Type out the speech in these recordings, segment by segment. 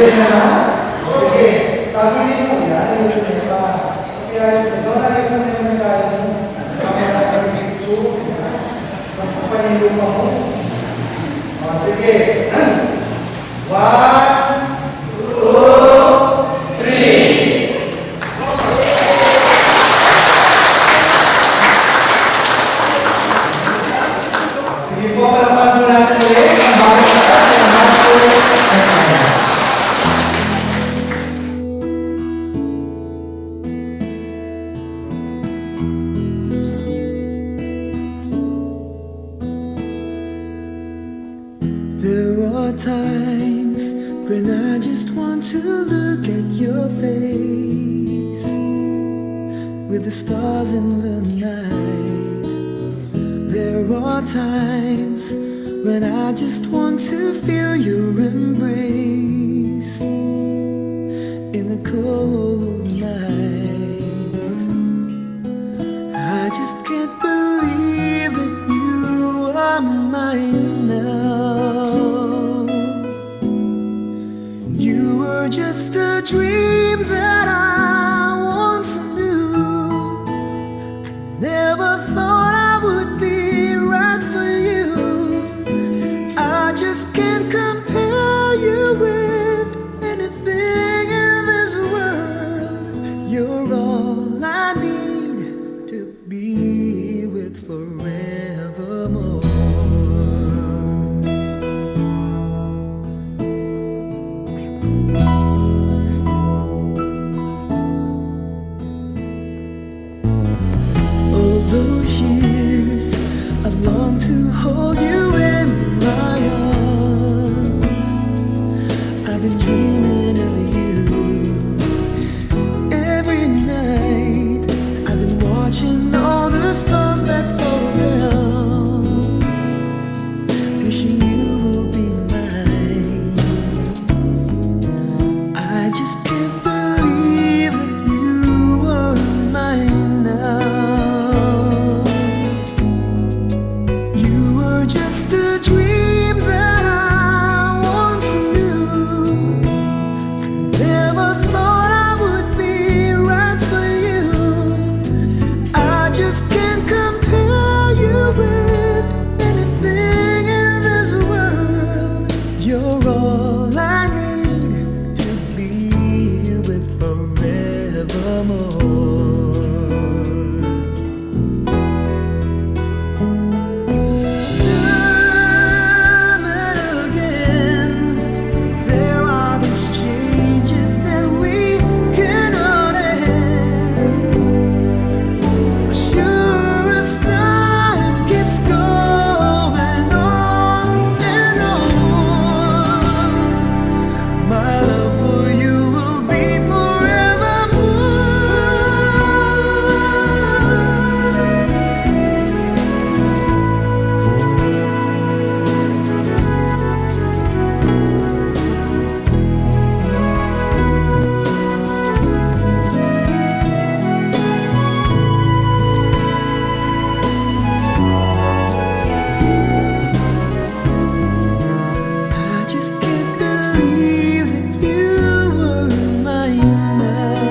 Ready na ba? Sige. Tagilin mo yan. Ayusin mo pa. Kaya doon na isa mo yung nagkain mo. Kamaya ka yung picture. Magpapanilo pa mo. Sige. 1, 2, 3. Sige po, palapan mo natin ulit. Ang bawat sa There are times when I just want to look at your face with the stars in the night. There are times when I just want to feel your embrace in the cold night. I just can't believe that you are mine now. You were just a dream that I once knew. I never thought I would be right for you. I just can't compare you with anything in this world. You're all I need to be with forevermore. All those years I've longed to hold you in my arms. I've been dreaming of you every night. I've been watching all the stars that fall down, wishing you will be mine. I just can't believe that you are mine now. You were just a dream that I once knew. I never thought I would be right for you. I just can't compare you with anything in this world. You're all I need to be with forevermore. Time and again, there are these changes that we cannot end. Sure as time keeps going on and on, my love for you will be forevermore. I just can't believe that you were mine now.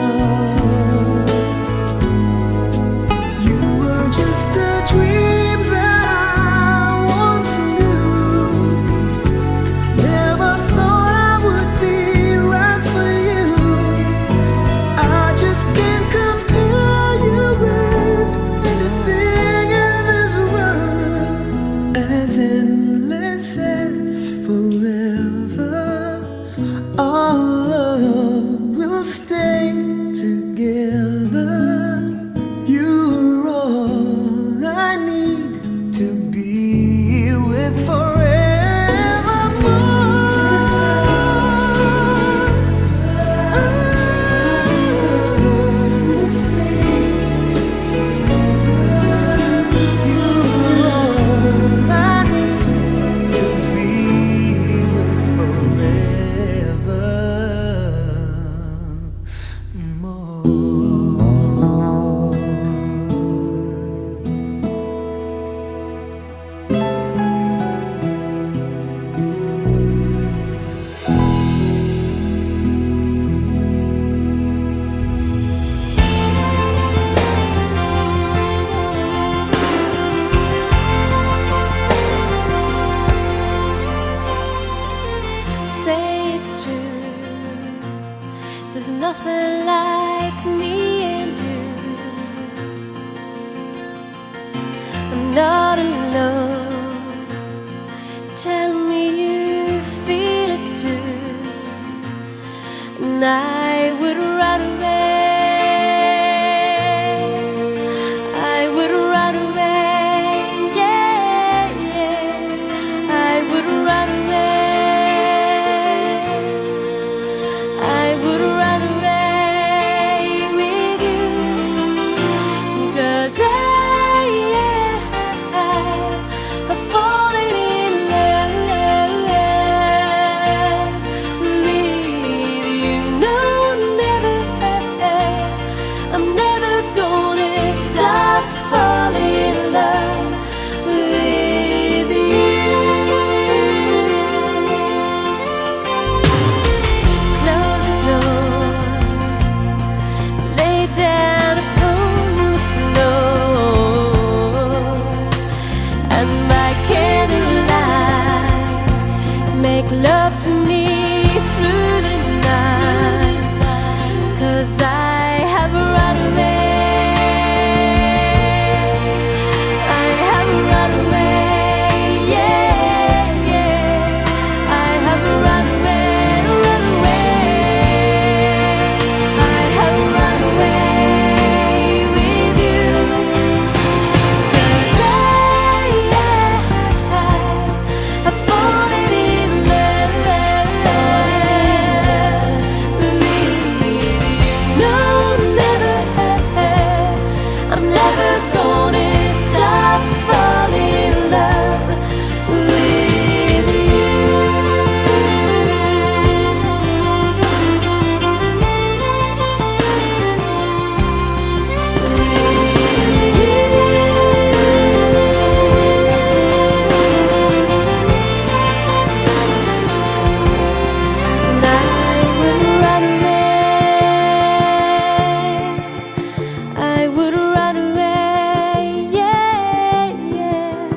You were just a dream that I once knew. Never thought I would be right for you. I just can't compare you with anything in this world. As endless as forever, our love will stay together. You're all I need to be with forever. There's nothing like me and you. I'm not alone. Tell me you feel it too, and I would run away. I would run away. Yeah, yeah. I would run away. I would run away with you, 'cause I've fallen in love with you. No, never, I'm never gonna stop falling in love with you. Close the door, lay down upon the floor, and by candlelight make love to me through the night, 'cause I have run away. I have run away. Yeah, yeah. I have run away, run away. I have run away with you, 'cause I've fallen in love with you. No, never, I'm never gonna stop falling in love with And I would run away. I would run away. Yeah, yeah.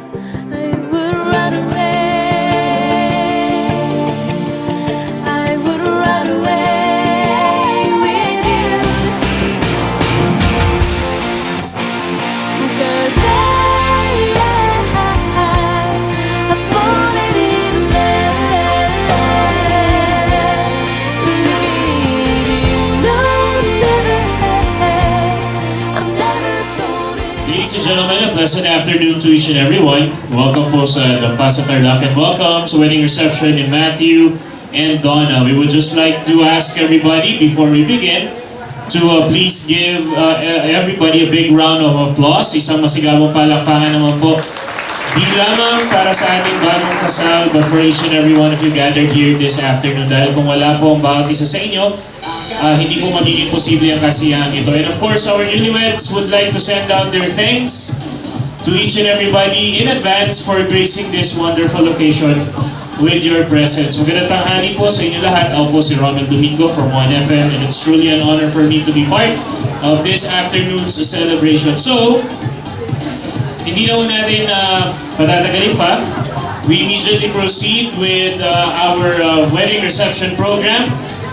I would run away. I would run away with you, 'cause I've fallen in love with you. No, never, I'm never gonna. Ladies and gentlemen, a pleasant afternoon to each and everyone. Welcome po sa Dampa sa Tarlac, and welcome sa wedding reception ni Matthew and Donna. We would just like to ask everybody before we begin to please give everybody a big round of applause. Isang masigabong palakpakan naman po. Di lamang para sa ating bagong kasal, but for each and every one of you gathered here this afternoon. Dahil kung wala po ang bawat isa sa inyo, hindi po magiging posible ang kasiyahan ito. And of course, our newlyweds would like to send out their thanks to each and everybody in advance for gracing this wonderful occasion with your presence. Magandang tanghali po sa inyo lahat. Ako po si Ronald Domingo from 1FM, and it's truly an honor for me to be part of this afternoon's celebration. So, hindi na natin patatagalin pa. We immediately proceed with our wedding reception program.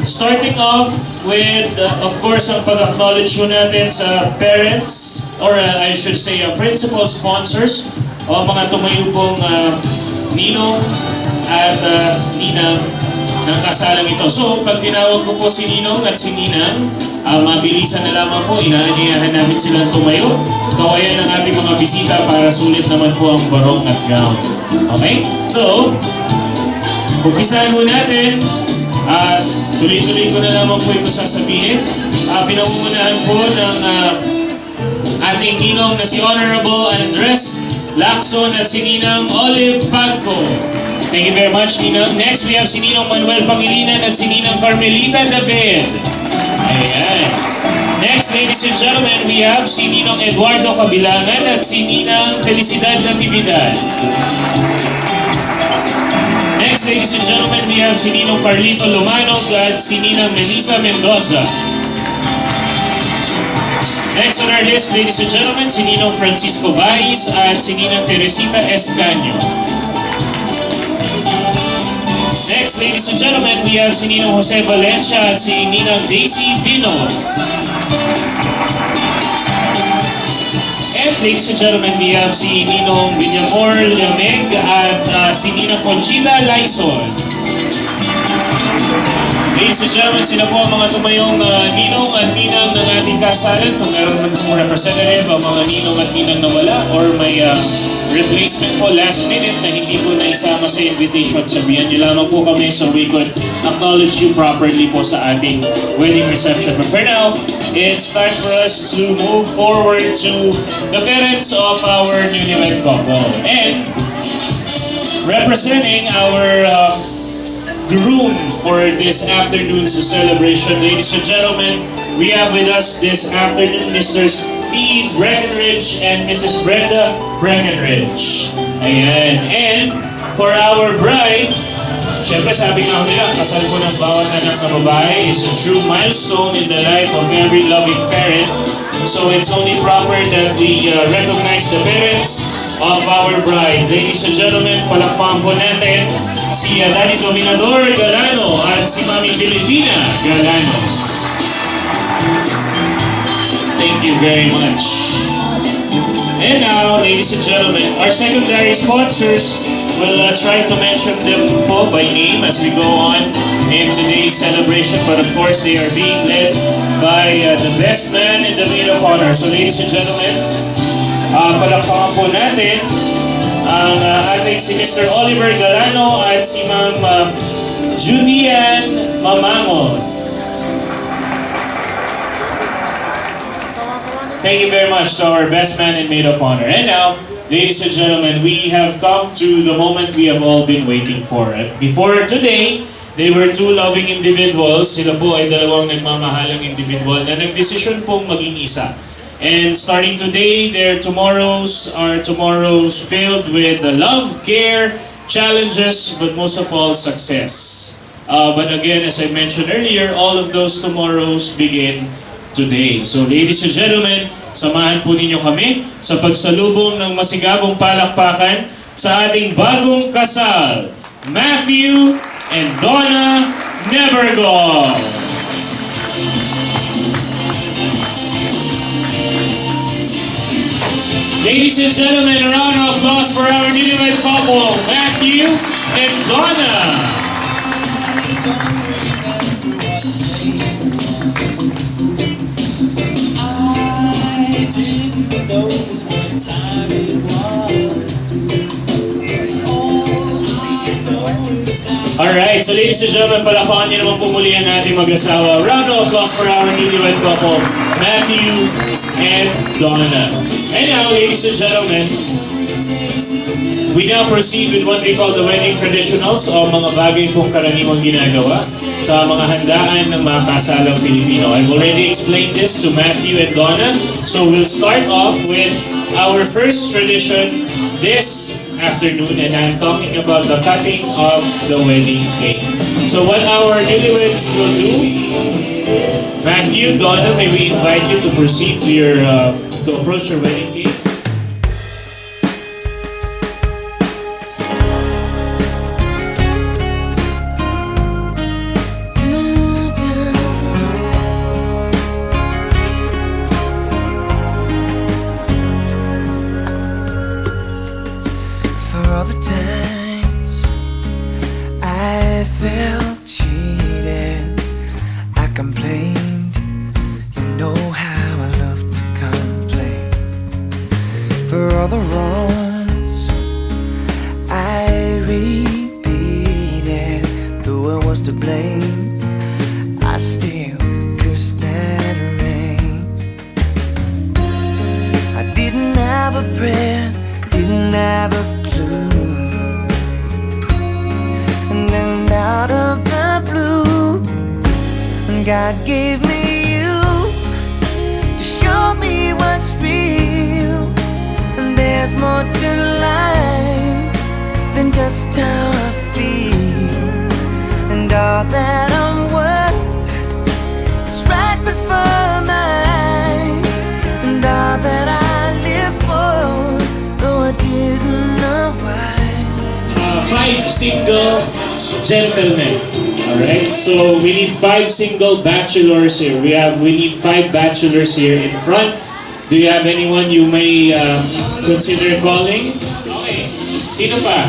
Starting off with, of course, ang pag-acknowledge po natin sa parents, or I should say, principal sponsors, o mga tumayo pong ninong at ninang ng kasalang ito. So, pag tinawag ko po si Ninong at si Ninang, mabilisan na lamang po, inaanyayahan namin silang tumayo. Kawayan ng ating mga bisita para sulit naman po ang barong at gown. Okay? So, umpisahan mo natin. At tuloy-tuloy ko na lamang po ito sasabihin. Pinangungunahan po ng ating ninong na si Honorable Andres Lacson at si Ninang Olive Pagco. Thank you very much, Ninang. Next, we have si Ninong Manuel Pangilinan at si Ninang Carmelita David. Ayan. Next, ladies and gentlemen, we have si Ninong Eduardo Kabilangan at si Ninang Felicidad Natividad. Next, ladies and gentlemen, we have si Ninong Carlito Lumanog at si Ninang Melissa Mendoza. Next on our list, ladies and gentlemen, si Ninong Francisco Baez at si Ninang Teresita Escanio. Next, ladies and gentlemen, we have si Ninong Jose Valencia at si Ninang Daisy Pino. And ladies and gentlemen, we have si Ninong Villamor Lameg at si Ninang Conchita Laison. Ladies and gentlemen, sila po ang mga tumayong ninong at ninang ng ating kasalan. Kung meron man pong representative, ang mga ninong at ninang na wala or may replacement po last minute na hindi po naisama sa invitation, sabihan nyo lamang po kami so we could acknowledge you properly po sa ating wedding reception. But for now, it's time for us to move forward to the parents of our newlywed couple. And representing our groom for this afternoon's celebration. Ladies and gentlemen, we have with us this afternoon Mr. Steve Breckenridge and Mrs. Brenda Breckenridge. Ayan. And for our bride, syempre sabi nga nila, kasal po ng bawat anak na babae is a true milestone in the life of every loving parent. So it's only proper that we recognize the parents of our bride. Ladies and gentlemen, palakpakan po natin si Daddy Dominador Galano at si Mami Filipina Galano. Thank you very much. And now, ladies and gentlemen, our secondary sponsors will try to mention them po by name as we go on in today's celebration. But of course, they are being led by the best man in the maid of honor. So ladies and gentlemen, palakpakan po natin ang ating si Mr. Oliver Galano at si Ma'am Julian Mamangon. Thank you very much to our best man and maid of honor. And now, ladies and gentlemen, we have come to the moment we have all been waiting for. At before today, they were two loving individuals. Sila po ay dalawang nagmamahalang individual na nagdesisyon pong maging isa. And starting today, their tomorrows are tomorrows filled with the love, care, challenges, but most of all, success. But again, as I mentioned earlier, all of those tomorrows begin today. So ladies and gentlemen, samahan po ninyo kami sa pagsalubong ng masigabong palakpakan sa ating bagong kasal, Matthew and Donna Nevergone. Ladies and gentlemen, a round of applause for our newlywed couple, Matthew and Donna. Alright, so ladies and gentlemen, palakpakan niyo naman po muli ang ating mag-asawa. Round of applause for our newlywed couple, Matthew and Donna. And now, ladies and gentlemen, we now proceed with what we call the wedding traditionals o mga bagay pong karaniwang ginagawa sa mga handaan ng mga kasalang Pilipino. I've already explained this to Matthew and Donna, so we'll start off with our first tradition this afternoon, and I'm talking about the cutting of the wedding cake. So what our newlyweds will do, Matthew, Donna, may we invite you to proceed to your to approach your wedding cake. For all the times I felt cheated, I complained. You know how I love to complain. For all the wrongs I repeated, though I was to blame, I still cursed that rain. I didn't have a prayer, didn't have a clue, and then out of the blue, God gave me you to show me what's real. And there's more to life than just how I feel, and all that I'm worth is right before my eyes, and all that I live for, though I didn't know why. 5 single gentlemen. Alright? So, we need 5 single bachelors here. We need 5 bachelors here in front. Do you have anyone you may consider calling? Okay. Sino pa?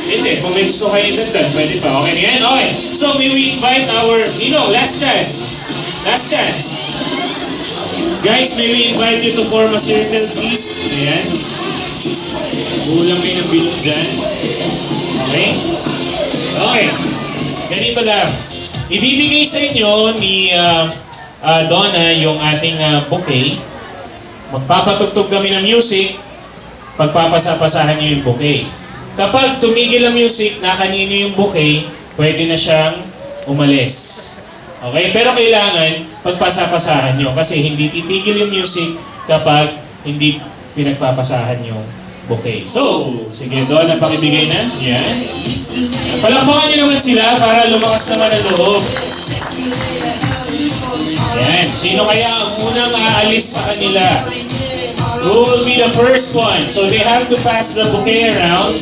Hindi, kung may gusto kayo dagdag, pwede pa. Okay, yan? Okay. So, may we invite our, last chance. Last chance. Guys, may we invite you to form a circle, please. Ayan. Kulang kayo ng bilog dyan. Okay? Okay. Ganito lang. Ibibigay sa inyo ni Donna yung ating bouquet. Magpapatugtog kami ng music. Pagpapasa-pasahan nyo yung bouquet. Kapag tumigil ang music na kanino yung bouquet, pwede na siyang umalis. Okay? Pero kailangan pagpasa-pasahan nyo kasi hindi titigil yung music kapag hindi pinagpapasahan yung bouquet. So, sige, doon ang pakibigay na. Yan. Palakpakan nyo naman sila para lumakas naman ang loob. Yan. Sino kaya ang unang aalis sa kanila? Who will be the first one? So they have to pass the bouquet around.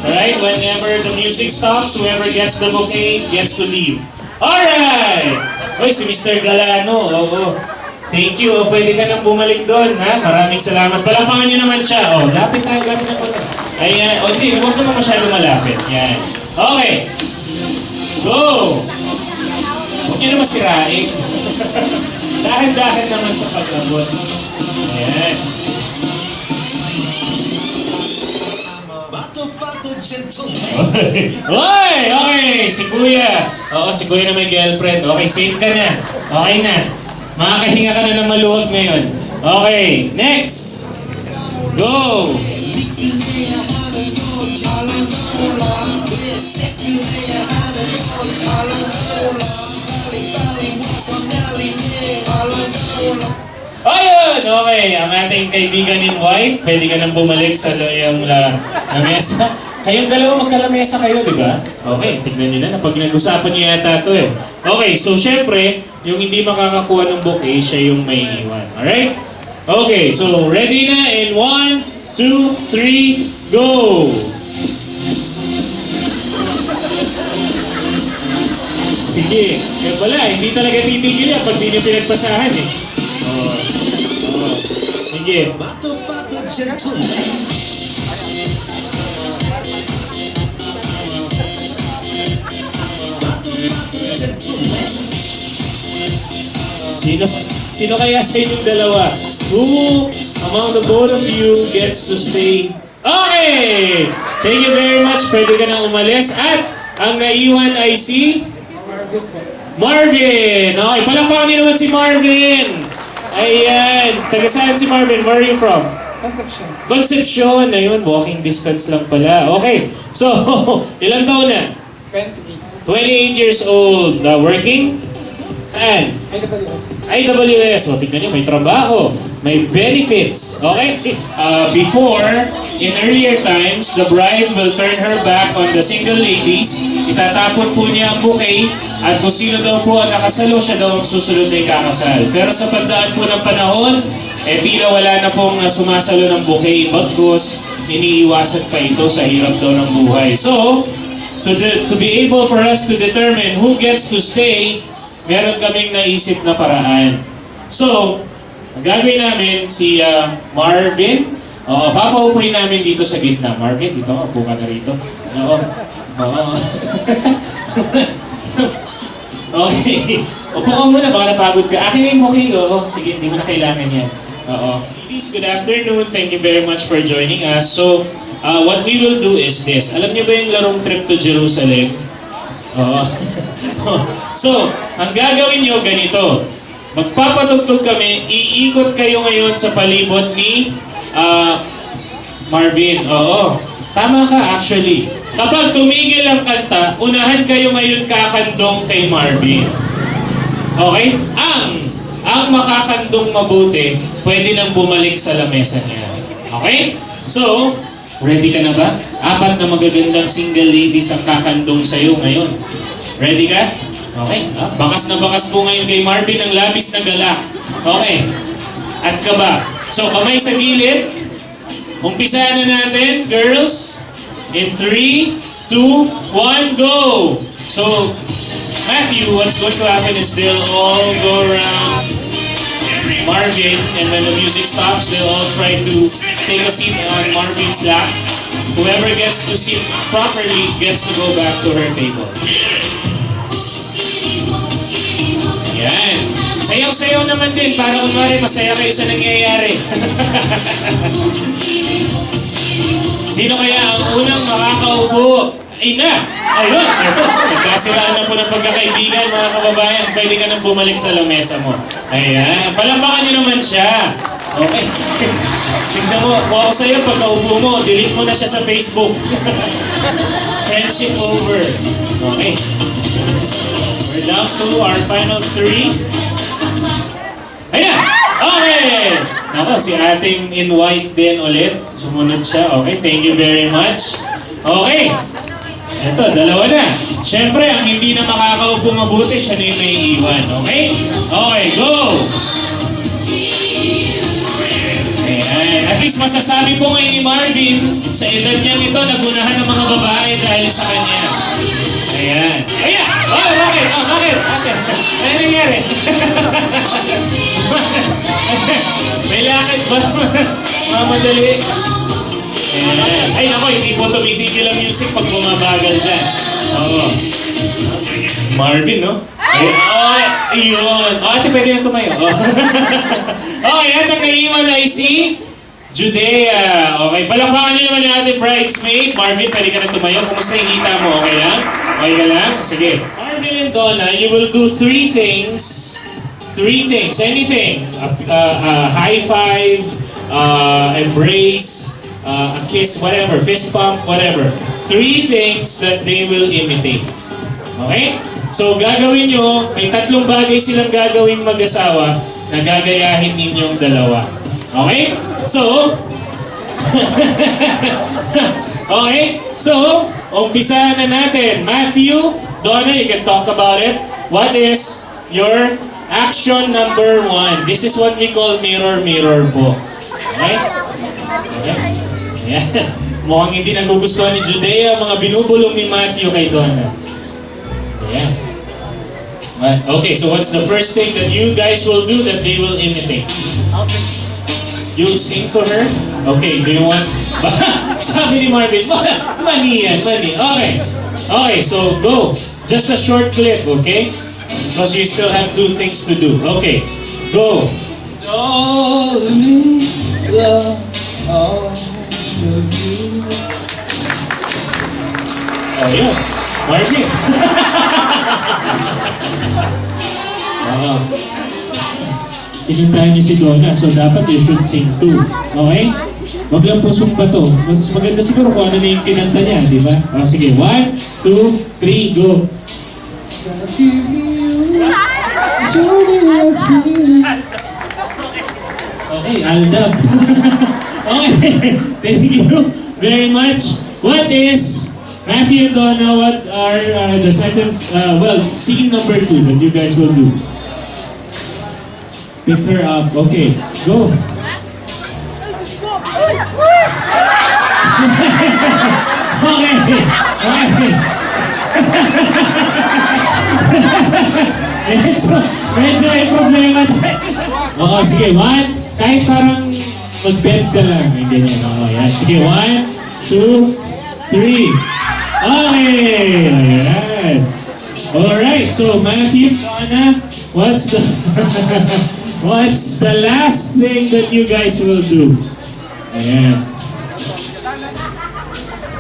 Right? Whenever the music stops, whoever gets the bouquet gets to leave. Alright! Oy, si Mr. Galano. Oo. Thank you. O, pwede ka nang bumalik doon. Ha? Maraming salamat. Palakpakan nyo naman siya. O, lapit na po. Ayan. O, hindi. Huwag naman masyado malapit. Yan. Okay. Go! Huwag nyo naman sirain. Dahan-dahan naman sa pagkabot. Ayan. Oy! Okay! Si Kuya. Oo, si Kuya na may girlfriend. Okay, safe ka na. Okay na. Makakahinga ka na ng maluwag ngayon. Okay, next! Go! Ayun! Okay, ang ating kaibigan in white, pwede ka nang bumalik sa yung lamesa. Kayong dalawa magkalamesa kayo, di ba? Okay, tignan nyo na, pag nag-usapan nyo yata ito eh. Okay, so syempre, yung hindi makakakuha ng bouquet, siya yung may iwan. Alright? Okay, so ready na in 1, 2, 3, go! Sige, kaya pala, hindi talaga titigil yan pag di nyo pinagpasahan eh. Sige. Sino kaya sa inyong dalawa? Who among the both of you gets to stay? Okay! Thank you very much. Pwede ka nang umalis. At ang naiwan ay si Marvin! Okay, palakpakan niyo naman si Marvin! Ayan! Taga saan si Marvin? Where are you from? Conception. Concepcion! Ayun, walking distance lang pala. Okay, so, ilang taon na? 28. 28 years old. Working? Saan? IWS. O, tignan nyo, may trabaho. May benefits. Okay? Before, in earlier times, the bride will turn her back on the single ladies. Itatapon po niya ang bouquet. At kung sino daw po ang nakasalo, siya daw ang susunod na ikakasal. Pero sa pagdaan po ng panahon, tila wala na pong sumasalo ng bouquet. Bagkus, iniiwasan pa ito sa hirap daw ng buhay. So, to be able for us to determine who gets to stay, meron kaming naisip na paraan. So, ang gagawin namin si Marvin. Papaupuin namin dito sa gitna. Marvin, dito ka. Upo ka na rito. Oo. Okay. Upo ka muna. Baka napagod ka. Akin na yung booking. Oo. Sige, hindi mo na kailangan yan. Oo. Ladies, good afternoon. Thank you very much for joining us. So, what we will do is this. Alam niyo ba yung larong trip to Jerusalem? Oo. So, ang gagawin nyo ganito. Magpapatugtog kami, iikot kayo ngayon sa palibot ni Marvin. Oo. Tama ka actually. Kapag tumigil ang kanta, unahan kayo ngayon kakandong kay Marvin. Okay? Ang makakandong mabuti, pwede nang bumalik sa lamesa niya. Okay? So, ready ka na ba? 4 na magagandang single ladies ang kakandong sa'yo ngayon. Ready ka? Okay. Bakas na bakas po ngayon kay Marvin ang labis na galak. Okay. At ka ba? So, kamay sa gilid. Umpisahan na natin, girls. In 3, 2, 1, go! So, Matthew, what's going to happen is they'll all go around Marvin, and when the music stops, they'll all try to take a seat on Marvin's lap. Whoever gets to sit properly gets to go back to her table. Yan. Sayaw-sayaw naman din para kunwari masaya kayo sa nangyayari. Sino kaya ang unang makakaupo? Ay na! Ayun! Ito! Nagkasiraan na po ng pagkakaibigan, mga kababayan. Pwede ka nang bumalik sa lamesa mo. Ayan. Palampakan niyo naman siya. Okay. Tignan mo, kung ako sa'yo, pagkaupo mo, delete mo na siya sa Facebook. Friendship over. Okay. We're down to our final 3. Ayan! Okay! Ako, si ating in white din ulit. Sumunod siya. Okay, thank you very much. Okay. Ito, dalawa na. Siyempre, ang hindi na makakaupo mabuti, siya na yung may iwan. Okay? Okay, go! Ayan. At least masasabi po ngayon ni Marvin, sa edad niyang ito, nagunahan ng mga babae dahil sa kanya. Ayan. Ayan! Oh, bakit? Oh, bakit? Ano nangyari? May lakad ba? Mamadali. Ayan. Ay, nako, hindi po tumitigil ang music pag bumabagal dyan. Oo. Marvin, no? Ay, ayun. O, ate, pwede na tumayo. Okay, at ang naiwan ay si Judea. Okay, palakpakan niyo naman yung ating bridesmaid. Marvin, pwede ka na tumayo. Kumusta yung hita mo? Okay lang? Okay ka lang? Sige. Marvin and Donna, you will do 3 things. 3 things. Anything. High five, embrace, a kiss, whatever, fist pump, whatever. 3 things that they will imitate. Okay? So, gagawin nyo, may 3 bagay silang gagawin mag-asawa na gagayahin ninyong dalawa. Okay? So, okay? So, umpisa na natin. Matthew, Donna, you can talk about it. What is your action number 1? This is what we call mirror, mirror po. Okay? Okay? Ayan. Mukhang hindi nagugustuhan ni Judea mga binubulong ni Matthew kay Donna. Ayan. Okay, so what's the first thing that you guys will do that they will imitate? You'll sing to her? Okay, do you want... Sabi ni Marvin, money yan, money. Okay. Okay, so go. Just a short clip, okay? Because you still have 2 things to do. Okay, go. Oh, yun. Marvin. Pinuntahan niyo si Donna, so dapat you should sing too. Okay? Wag lang pusong ba to? Mas maganda siguro kung ano na yung kinanta niya, di ba? O, sige, 1, 2, 3, go! Okay, Aldab. Okay, thank you very much. What is, Matthew and Donna, what are the sentence, scene number 2 that you guys will do? Pick her up. Okay, go. Okay. Medyo may problema tayo. Okay, sige, 1. Kahit parang mag-bend ka lang. Hindi niya, okay. Yan. Sige, 1, 2, 3. Okay! Ayan. Alright, so Matthew, Donna, what's the last thing that you guys will do? Ayan.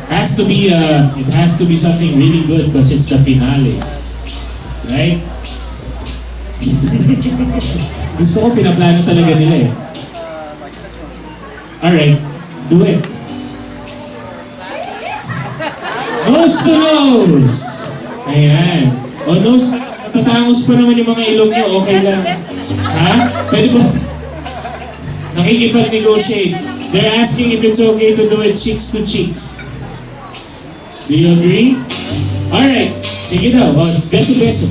It has to be something really good because it's the finale. Right? Gusto ko pinaplano talaga nila eh. Alright, do it. Nose to nose! Ayan. O nose, tatangos pa naman yung mga ilong nyo, okay lang. Ha? Pwede ba? Nakikipag-negotiate. They're asking if it's okay to do it cheeks to cheeks. Do you agree? Alright. Sige daw. O, beso-beso.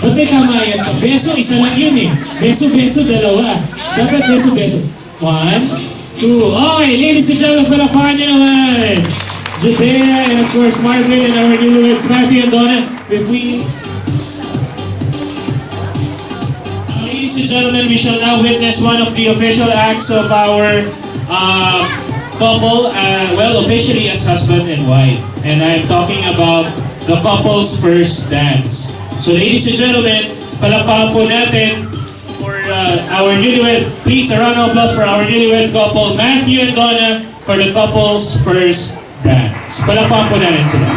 Ba't may tama yan? Beso, isa lang yun eh. Beso-beso, dalawa. Dapat beso-beso. 1, 2. Okay, ladies and gentlemen, palakpakan nyo naman. Judea, and of course Marvin, and our newlyweds Matthew and Donna. If we... Ladies and gentlemen, we shall now witness one of the official acts of our couple, well, officially as husband and wife. And I'm talking about the couple's first dance. So ladies and gentlemen, palakpakan po natin for our newlywed. Please, a round of applause for our newlywed couple, Matthew and Donna, for the couple's first dance. Palakpakan po natin sila.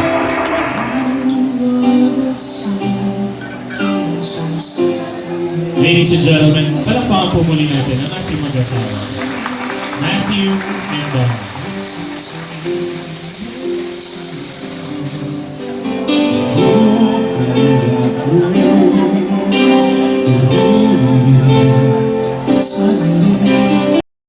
Ladies and gentlemen, palakpakan po muli natin ang ating mag-asawa, Matthew and Donna.